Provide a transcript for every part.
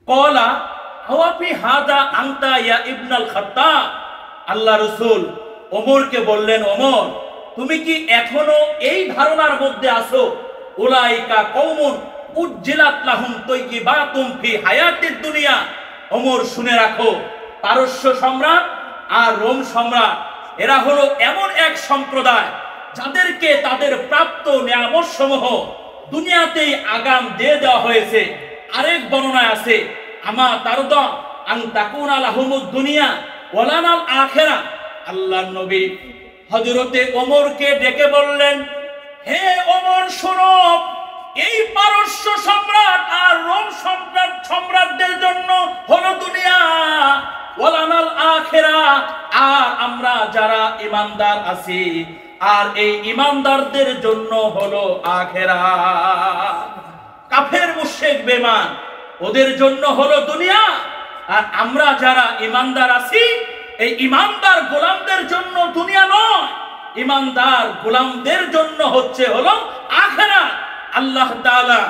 কলা হাওয়াফি হাদা আনতা ইয়া ইবনাল খাত্তাব। আল্লাহ রাসূল ওমরকে বললেন, ওমর তুমি কি এখনো এই ধারণার মধ্যে আছো উলাইকা কওমুন উজ্জিলাত লাহুম তাইয়্যিবাতুম ফি হায়াতিদ দুনিয়া। ওমর শুনে রাখো, পারস্য সম্রাট আর রোম সম্রাট এরা হলো এমন এক সম্প্রদায় যাদেরকে তাদের প্রাপ্ত নিয়ামত সমূহ দুনিয়াতেই আগাম দিয়ে দেওয়া হয়েছে। আরেক বর্ণনায় আছে আমা তারদা আন তাকুনা লাহুমুদ দুনিয়া ওয়ালানাল আখিরা। আল্লাহর নবী হযরতে ওমরকে ডেকে বললেন, হে ওমর শোনো, এই পারস্য সম্রাট আর রোম সম্রাটদের জন্য হলো দুনিয়া, ওয়ালানাল আখিরা, আর আমরা যারা ঈমানদার আছি আর এই ঈমানদারদের জন্য হলো আখিরাত। কাফের মুশরিক বেঈমান ওদের জন্য হলো দুনিয়া, আর আমরা যারা ঈমানদার আছি এই ঈমানদার গোলামদের জন্য দুনিয়া নয়, ঈমানদার গোলামদের জন্য হলো আখিরাত। আল্লাহ তাআলা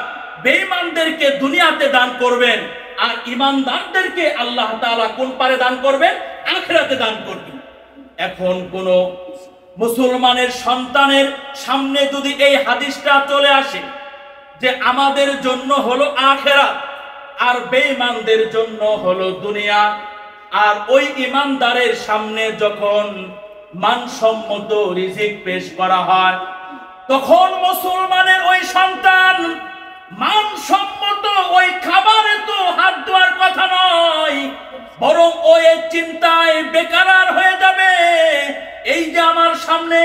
বেঈমানদেরকে দুনিয়াতে দান করবেন আর ঈমানদারদেরকে আল্লাহ তাআলা কোন পারে দান করবেন? আখিরাতে দান করবেন। এখন কোন মুসলমানের সন্তানের সামনে যদি এই হাদিসটা চলে আসে যে আমাদের জন্য হলো আখিরাত আর বেঈমানদের জন্য হলো দুনিয়া, আর ওই ঈমানদারের সামনে যখন মানসম্মত রিজিক পেশ করা হয় তখন মুসলমানের ওই সন্তান মানসম্মত ওই খাবারে তো হাত দেওয়ার কথা নয়, বরং ওই চিন্তায় বেকারার হয়ে যাবে। এই যে আমার সামনে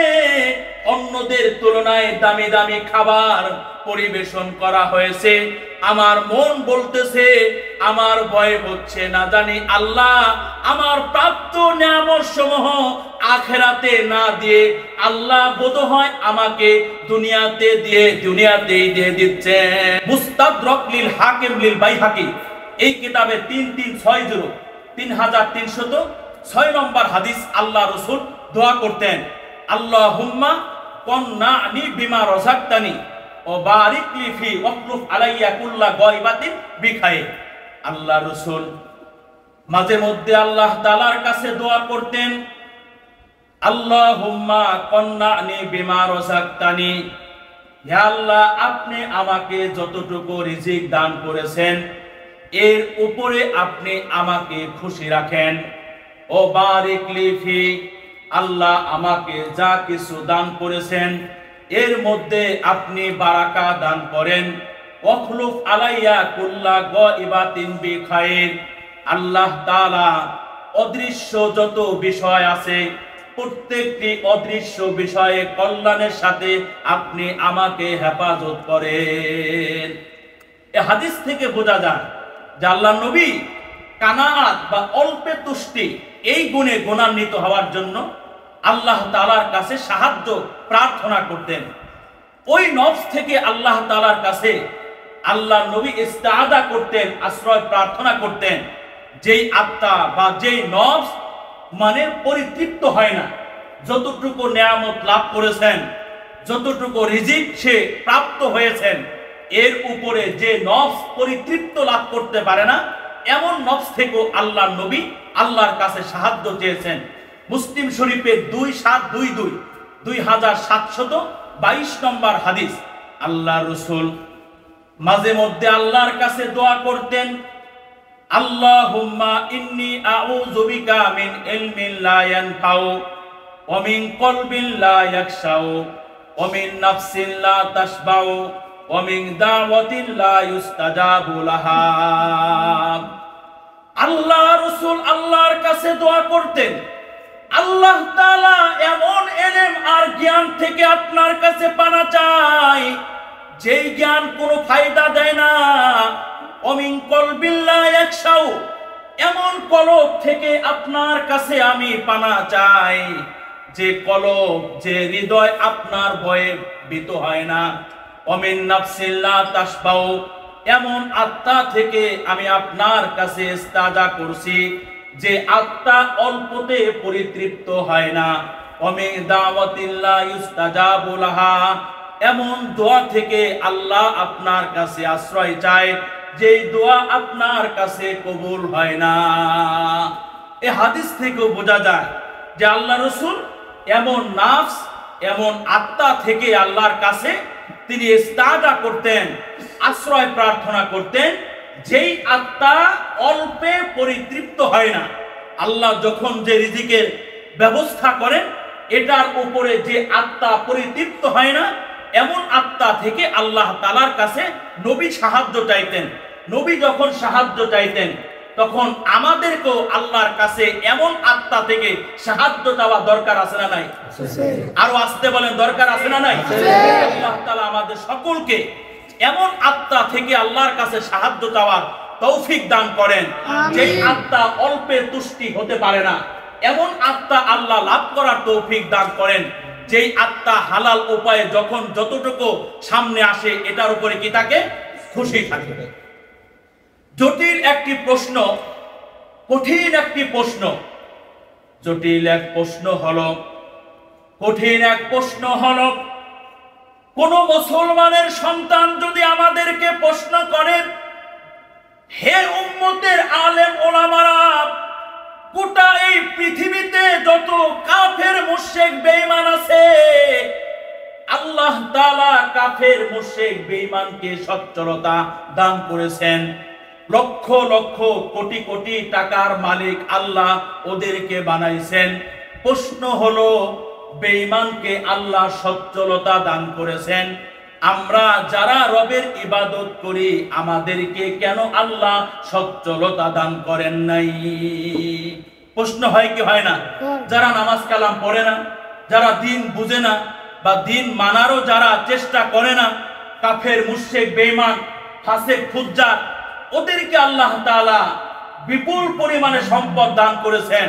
অন্যদের তুলনায় দামি দামি খাবার পরিবেশন করা হয়েছে, আমার মন বলতেছে, আমার ভয় হচ্ছে না জানি আল্লাহ আমার প্রাপ্ত নিয়ামত সমূহ আখিরাতে না দিয়ে আল্লাহ বোধহয় আমাকে দুনিয়াতেই দিয়ে দিচ্ছে। মুস্তাদরাক লিল হাকিম লিল বাইহাকি এই কিতাবে 3360 নম্বর হাদিস আল্লাহ রাসূল দোয়া করতেন, আল্লাহুম্মা কন্নানি বিমা রাযাকতানি ও বারিক লি ফি ওয়াকলুফ আলাইয়া কুল্লা গায়বাতিন বিখায়ে। আল্লাহ রাসূল মাঝে মধ্যে আল্লাহ তাআলার কাছে দোয়া করতেন, আল্লাহুম্মা কন্নানি বিমা রাযাকতানি, হে আল্লাহ আপনি আমাকে যতটুকু রিজিক দান করেছেন এর উপরে আপনি আমাকে খুশি রাখেন। ও বারিক লি ফি, আল্লাহ আমাকে যা কিছু দান করেছেন এর মধ্যে আপনি বারাকা দান করেন। ওয়াখলুফ আলাইয়া কুল্লা গায়বাতিন বিখাইর, আল্লাহ তাআলা অদৃশ্য যত বিষয় আছে প্রত্যেকটি অদৃশ্য বিষয়ে কল্যাণের সাথে আপনি আমাকে হেফাজত করেন। এই হাদিস থেকে বোঝা যায় যে আল্লাহর নবী কানাআত বা অল্পে তুষ্টি এই গুণে গুণান্বিত হওয়ার জন্য আল্লাহ তাআলার কাছে সাহায্য প্রার্থনা করতেন। ওই নফস থেকে আল্লাহ তাআলার কাছে আল্লাহর নবী ইস্তেআযা করতেন, আশ্রয় প্রার্থনা করতেন, যেই আত্মা বা যেই নফস মানে পরিতৃপ্ত হয় না, যতটুকু নিয়ামত লাভ করেছেন, যতটুকু রিজিক সে প্রাপ্ত হয়েছেন, এর উপরে যে নফস পরিতৃপ্ত লাভ করতে পারে না এমন নফস থেকেও আল্লাহর নবী আল্লাহর কাছে সাহায্য চেয়েছেন। মুসলিম শরীফের 2722 নম্বর হাদিস আল্লাহ রাসূল মাঝে মধ্যে আল্লাহর কাছে দোয়া করতেন, আল্লাহুম্মা ইন্নী আউযু বিকা মিন ইলমিন লা ইয়ানফাউ ওয়া মিন কলবিন লা ইয়াখশাউ ওয়া মিন নাফসিন লা তাশবাউ ওয়া মিন দাওয়াতিন লা ইউস্তাজাবু লাহা। আল্লাহ রাসূল আল্লাহর কাছে দোয়া করতেন, আল্লাহ তাআলা এমন ইলম আর জ্ঞান থেকে আপনার কাছে পানা চাই যেই জ্ঞান কোনো ফায়দা দেয় না। অমিন কলবিন লা ইয়াখশাউ, এমন কলব থেকে আপনার কাছে আমি পানা চাই যে কলব, যে হৃদয় আপনার ভয়ে ভীত হয় না। অমিন নাফসিন লা তাশবাউ, এমন আত্মা থেকে আমি আপনার কাছে ইস্তেআযা করছি যে আত্মা অল্পতে পরিতৃপ্ত হয় না। অমিন দাওয়াতিন লা ইউস্তাজাবু লাহা, এমন দোয়া থেকে আল্লাহ আপনার কাছে আশ্রয় চায় যে দোয়া আপনার কাছে কবুল হয় না। এই হাদিস থেকেও বোঝা যায় যে আল্লাহ রসুল এমন নাফস, এমন আত্মা থেকে আল্লাহর কাছে তিনি ইস্তাগা করতেন, আশ্রয় প্রার্থনা করতেন, যেই আত্মা অল্পে পরিতৃপ্ত হয় না। আল্লাহ যখন যে রিজিকের ব্যবস্থা করেন, এটার উপরে যে আত্মা পরিতৃপ্ত হয় না, এমন আত্মা থেকে আল্লাহ তাআলার কাছে নবী সাহায্য চাইতেন। নবী যখন সাহায্য চাইতেন, তখন আমাদেরকেও আল্লাহর কাছে এমন আত্মা থেকে সাহায্য চাওয়া দরকার আছে না নাই? আরো আসতে বলেন, দরকার আছে না নাই? আল্লাহ তাআলা আমাদের সকলকে এমন আত্মা থেকে আল্লাহর কাছে সাহায্য চাওয়ার তৌফিক দান করেন, যেই আত্মা অল্পে তুষ্টি হতে পারে না। এমন আত্মা আল্লাহ লাভ করার তৌফিক দান করেন, যেই আত্মা হালাল উপায়ে যখন যতটুকু সামনে আসে এটার উপরে কি থাকে? খুশি থাকে। জটিল একটি প্রশ্ন, কঠিন একটি প্রশ্ন, জটিল এক প্রশ্ন হলো, কঠিন এক প্রশ্ন হলো, কোন মুসলমানের সন্তান যদি আমাদেরকে প্রশ্ন করেন, হে উম্মতের আলেম ওলামারা, গোটা এই পৃথিবীতে যত কাফের মুশরিক বেঈমান আছে, আল্লাহ তাআলা কাফের মুশরিক বেঈমানকে সচ্ছলতা দান করেছেন, লক্ষ লক্ষ কোটি কোটি টাকার মালিক আল্লাহ ওদেরকে বানাইছেন। প্রশ্ন হলো, বেঈমানকে আল্লাহ সচ্ছলতা দান করেছেন, আমরা যারা রবের ইবাদত করি আমাদেরকে কেন আল্লাহ সচ্ছলতা দান করেন নাই? প্রশ্ন হয় কি হয় না? যারা নামাজ কালাম পড়ে না, যারা দিন বুঝে না বা দিন মানারও যারা চেষ্টা করে না, কাফের মুশরিক বেঈমান ফাসিক ফুজ্জার, ওদেরকে আল্লাহ তাআলা বিপুল পরিমাণে সম্পদ দান করেছেন,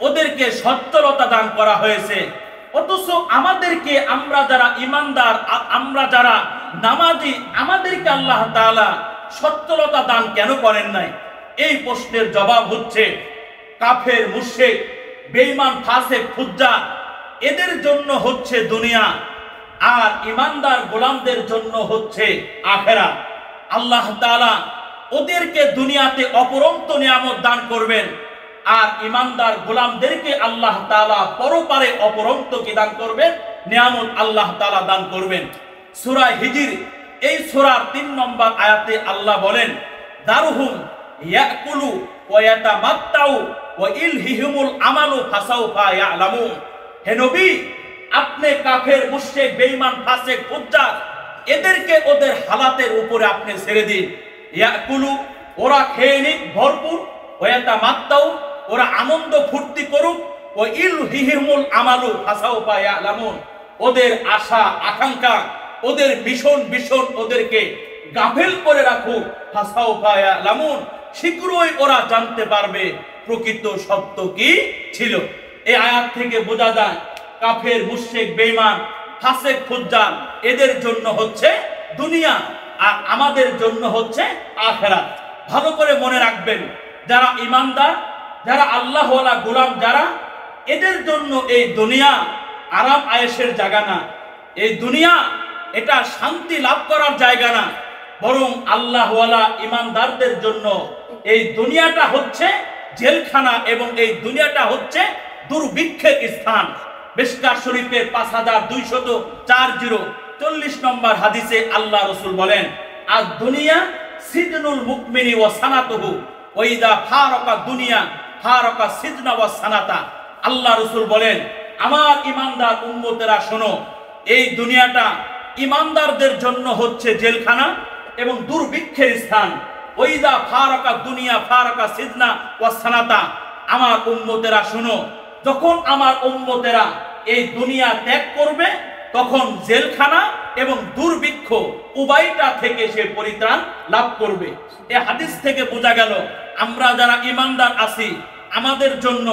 ওদেরকে সচ্ছলতা দান করা হয়েছে। অথচ আমাদেরকে, আমরা যারা ইমানদার, আমরা যারা নামাজি, আমাদেরকে আল্লাহ তাআলা সচ্ছলতা দান কেন করেন নাই? এই প্রশ্নের জবাব হচ্ছে, কাফের মুশরিক বেঈমান ফাসিক ফুজ্জার, এদের জন্য হচ্ছে দুনিয়া, আর ইমানদার গোলামদের জন্য হচ্ছে আখিরাত। আল্লাহ তাআলা ওদেরকে দুনিয়াতে অপরন্ত নিয়ামত দান করবেন, আর ইমানদার গোলামদেরকে আল্লাহ তাআলা পরপারে অপরন্ত কি দান করবেন? নিয়ামত আল্লাহ তাআলা দান করবেন। সূরা হিজর এই সূরার 3 নম্বর আয়াতে আল্লাহ বলেন, দারুহুম ইয়াকুলু ওয়া ইয়াতামাত্তাউ ওয়া ইলহিহিমুল আমালু ফাসাউফা ইয়ালামুন। হে নবী, আপনি কাফের মুশরিক বেঈমান ফাসিক ফুজ্জার এদেরকে ওদের হালাতের উপরে আপনি ছেড়ে দিন। ইয়াকুলু, ওরা খেয়ে নিক ভরপুর, ওয়া ইয়াতামাত্তাউ, ওরা আনন্দ ফুর্তি করুক, ও ইলহিহিমুল আমালু ফাসাউফা ইয়ালামুন, ওদের আশা আকাঙ্ক্ষা, ওদের মিশন বিশন ওদেরকে গাফেল করে রাখুক, ফাসাউফা ইয়ালামুন, শীঘ্রই ওরা জানতে পারবে প্রকৃত সত্য কি ছিল। এই আয়াত থেকে বোঝা যায় কাফের মুশরিক বেঈমান ফাসিক ফুজ্জার এদের জন্য হচ্ছে দুনিয়া, আর আমাদের জন্য হচ্ছে আখিরাত। ভালো করে মনে রাখবেন, যারা ইমানদার, যারা আল্লাহওয়ালা গোলাম, যারা, এদের জন্য এই দুনিয়া আরাম আয়েশের জায়গা না। এই দুনিয়া এটা শান্তি লাভ করার জায়গা না, বরং আল্লাহওয়ালা ইমানদারদের জন্য এই দুনিয়াটা হচ্ছে জেলখানা, এবং এই দুনিয়াটা হচ্ছে দুর্ভিক্ষের স্থান। মিশকাত শরীফের 5240 নম্বর হাদিসে আল্লাহ রাসূল বলেন, আদ দুনিয়া সিজনুল মুমিনি ওয়া সানাতুহু ওয়া ইযা ফারাকা দুনিয়া ফারাকা সিজনা ওয়া সানাতা। আল্লাহ রাসূল বলেন, আমার ইমানদার উম্মতেরা শোনো, এই দুনিয়াটা ইমানদারদের জন্য হচ্ছে জেলখানা এবং দুর্ভিক্ষের স্থান। ওয়া ইযা ফারাকা দুনিয়া ফারাকা সিজনা ওয়া সানাতা। আমার উম্মতেরা শোনো, যখন আমার উম্মতেরা এই দুনিয়া ত্যাগ করবে, তখন জেলখানা এবং দুর্ভিক্ষ উভয়টা থেকে সে পরিত্রাণ লাভ করবে। এই হাদিস থেকে বোঝা গেল, আমরা যারা ইমানদার আছি, আমাদের জন্য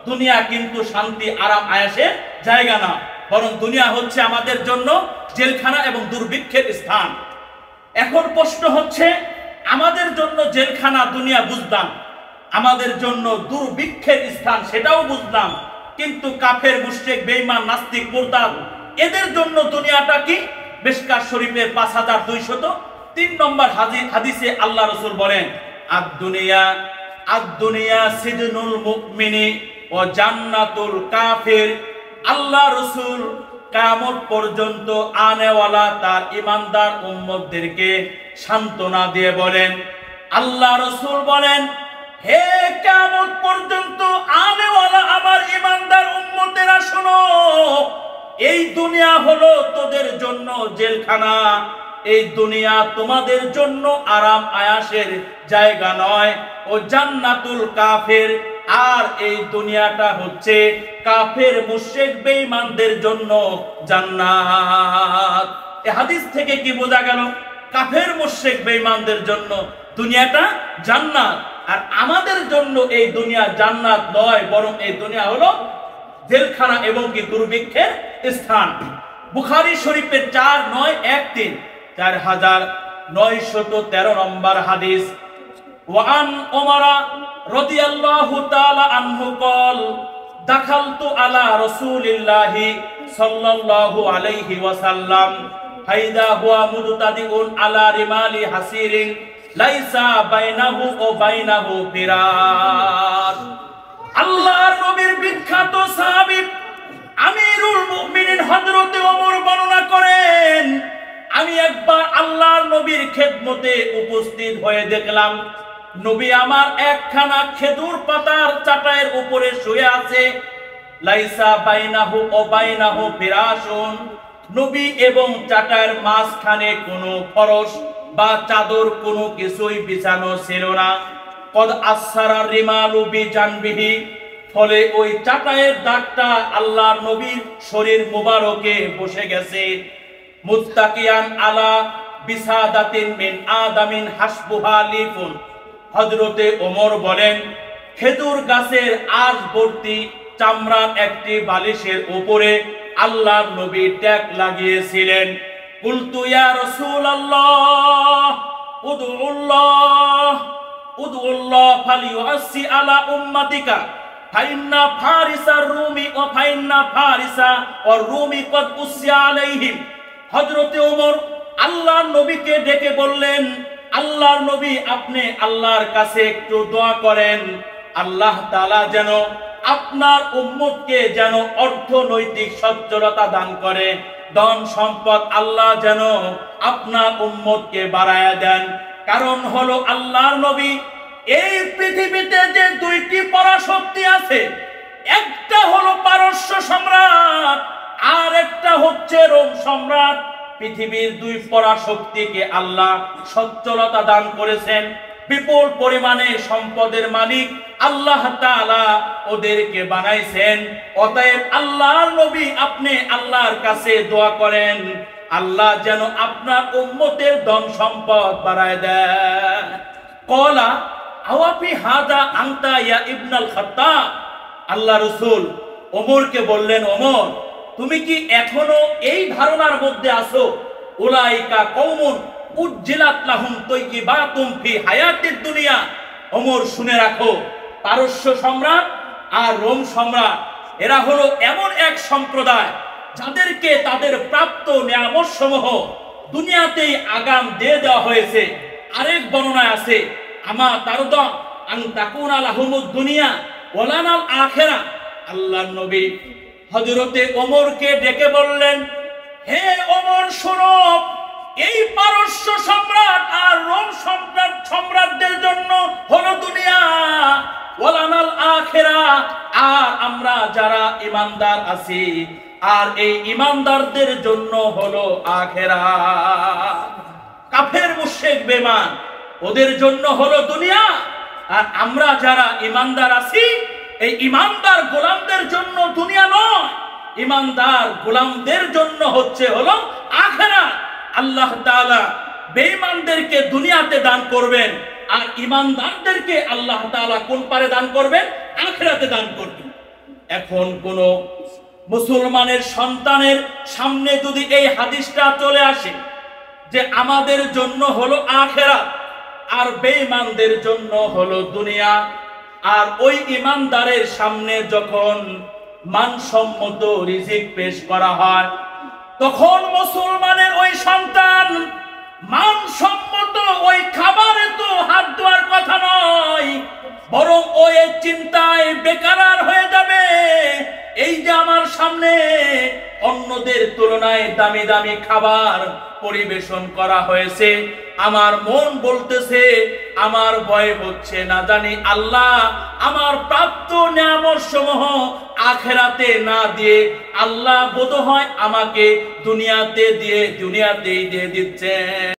দুনিয়া কিন্তু শান্তি আরাম আয়েশের জায়গা না, বরং দুনিয়া হচ্ছে আমাদের জন্য জেলখানা এবং দুর্ভিক্ষের স্থান। এখন প্রশ্ন হচ্ছে, আমাদের জন্য জেলখানা দুনিয়া বুঝলাম, আমাদের জন্য দুর্ভিক্ষের স্থান সেটাও বুঝলাম, কিন্তু কাফের মুশরিক বেঈমান নাস্তিক মুরতাদ এদের জন্য দুনিয়াটা কি? মিশকাত শরীফের 5240 3 নম্বর হাদিসে আল্লাহ রাসূল বলেন আদ-দুনিয়া সিজনুল মুমিনি ও জান্নাতুল কাফির। আল্লাহ রাসূল কিয়ামত পর্যন্ত আনেওয়ালা তার ঈমানদার উম্মতদেরকে সান্ত্বনা দিয়ে বলেন, আল্লাহ রাসূল বলেন, হে কিয়ামত পর্যন্ত আনেওয়ালা আমার ঈমানদার উম্মতেরা শোনো, এই দুনিয়া হলো তোদের জন্য জেলখানা, এই দুনিয়া তোমাদের জন্য আরাম আয়াসের জায়গা নয়, ও জান্নাতুল কাফির, আর এই দুনিয়াটা হচ্ছে কাফের মুশরিক বেঈমানদের জন্য জান্নাত। এই হাদিস থেকে কি বোঝা গেল? কাফের মুশরিক বেঈমানদের জন্য দুনিয়াটা জান্নাত, আর আমাদের জন্য এই দুনিয়া জান্নাত নয়, বরং এই দুনিয়া হলো জেলখানা এবং কি দুর্ভিক্ষের স্থান। বুখারী শরীফের 4913 4913 নম্বর হাদিস। ওয়ান ওমর রাদিয়াল্লাহু তাআলা আনহু قال দাখালতু আলা রাসূলিল্লাহি সাল্লাল্লাহু আলাইহি ওয়াসাল্লাম ফাইদা হুয়া মুদতাদিউন আলা রিমালি হাসিরিন লাইসা বাইনাহু ও বাইনাহু ফিরাস। আল্লাহর নবীর বিখ্যাত সাহাবী আমিরুল মুমিনিন হযরত ওমর বর্ণনা করেন, আমি একবার আল্লাহর নবীর খেদমতে উপস্থিত হয়ে দেখলাম নবী আমার একখানা খেজুর পাতার চাটাইয়ের উপরে শুয়ে আছে। লাইসা বাইনাহু ও বাইনাহু ফিরাসুন, নবী এবং চাটাইয়ের মাঝখানে কোনো ফরশ বা চাদর কোনো কিছুই বিছানো ছিল না। কদ আসসারা রিমালু বিজানবিহি, ফলে ওই চাটাইয়ের দাগটা আল্লাহর নবীর শরীর মুবারকে বসে গেছে। মুত্তাকিয়ান আলা বিসাদাতিন মিন আদামিন হাসবুহা লিফুন, হযরতে ওমর বলেন, খেজুর গাছের আঁশ ভর্তি চামড়ার একটি বালিশের উপরে আল্লাহর নবী ট্যাগ লাগিয়েছিলেন। কুলতু ইয়া রাসূলুল্লাহ উদউল্লাহ ফালিউসি আলা উম্মাতিকা ফাইন্না ফারিসা রুমি ও ফাইন্না ফারিসা ও রুমি কদ উসিয়া আলাইহিম। হযরতে ওমর আল্লাহর নবীকে ডেকে বললেন, আল্লাহর নবী, আপনি আল্লাহর কাছে একটু দোয়া করেন, আল্লাহ তাআলা যেন আপনার উম্মতকে যেন অর্থনৈতিক সচ্ছলতা দান করে, ধন সম্পদ আল্লাহ যেন আপনার উম্মতকে বাড়ায়া দেন। কারণ হলো আল্লাহর নবী, এই পৃথিবীতে যে দুইটি পরাশক্তি আছে, একটা হলো পারস্য সম্রাট আর একটা হচ্ছে রোম সম্রাট। পৃথিবীর দুই পরাশক্তিকে আল্লাহ সচ্ছলতা দান করেছেন, বিপুল পরিমাণে সম্পদের মালিক আল্লাহ তাআলা ওদেরকে বানাইছেন। অতএব আল্লাহর নবী, আপনি আল্লাহর কাছে দোয়া করেন, আল্লাহ যেন আপনার উম্মতের ধন সম্পদ বাড়ায় দেন। কলা আওয়াফি হাদা আনতা ইয়া ইবনাল খাত্তাব। আল্লাহ রাসূল ওমরকে বললেন, ওমর, তুমি কি এখনো এই ধারণার মধ্যে আছো? উলাইকা কওমুন উজ্জিলাত লাহুম তাইয়িবাতুম ফি হায়াতিদ দুনিয়া। ওমর, শুনে রাখো, পারস্য সম্রাট আর রোম সম্রাট এরা হলো এমন এক সম্প্রদায় যাদেরকে তাদের প্রাপ্ত নিয়ামত সমূহ দুনিয়াতেই আগাম দিয়ে দেওয়া হয়েছে। আরেক বর্ণনায় আছে, আমা তারদা আন তাকুনা লাহুমুদ দুনিয়া ওয়ালানাল আখিরা। আল্লাহর নবী হযরতে ওমরকে ডেকে বললেন, হে ওমর, শোনো, এই পারস্য সম্রাট আর রোম সম্রাটদের জন্য হলো দুনিয়া, ওয়ালানাল আখিরা, আর আমরা যারা ঈমানদার আছি আর এই ঈমানদারদের জন্য হলো আখিরাত। কাফের মুশরিক বেঈমান ওদের জন্য হলো দুনিয়া, আর আমরা যারা ঈমানদার আছি এই ঈমানদার গোলামদের জন্য দুনিয়া নয়, ঈমানদার গোলামদের জন্য হলো আখিরাত। আল্লাহ তাআলা বেঈমানদেরকে দুনিয়াতে দান করবেন, আর ঈমানদারদেরকে আল্লাহ তাআলা কোন পারে দান করবেন? আখিরাতে দান করবেন। এখন কোন মুসলমানের সন্তানের সামনে যদি এই হাদিসটা চলে আসে যে আমাদের জন্য হলো আখিরাত আর বেঈমানদের জন্য হলো দুনিয়া, আর ওই ঈমানদারের সামনে যখন মানসম্মত রিজিক পেশ করা হয়, তখন মুসলমানের ওই সন্তান মানসম্মত ওই খাবারে তো হাত দেওয়ার কথা নয়, বরং ওই চিন্তায় বেকারার হয়ে যাবে। এই যে আমার সামনে অন্যদের তুলনায় দামি দামি খাবার পরিবেশন করা হয়েছে, আমার মন বলতেছে, আমার ভয় হচ্ছে না জানি আল্লাহ আমার প্রাপ্ত নিয়ামত সমূহ আখেরাতে না দিয়ে আল্লাহ বোধহয় আমাকে দুনিয়াতেই দিয়ে দিচ্ছে।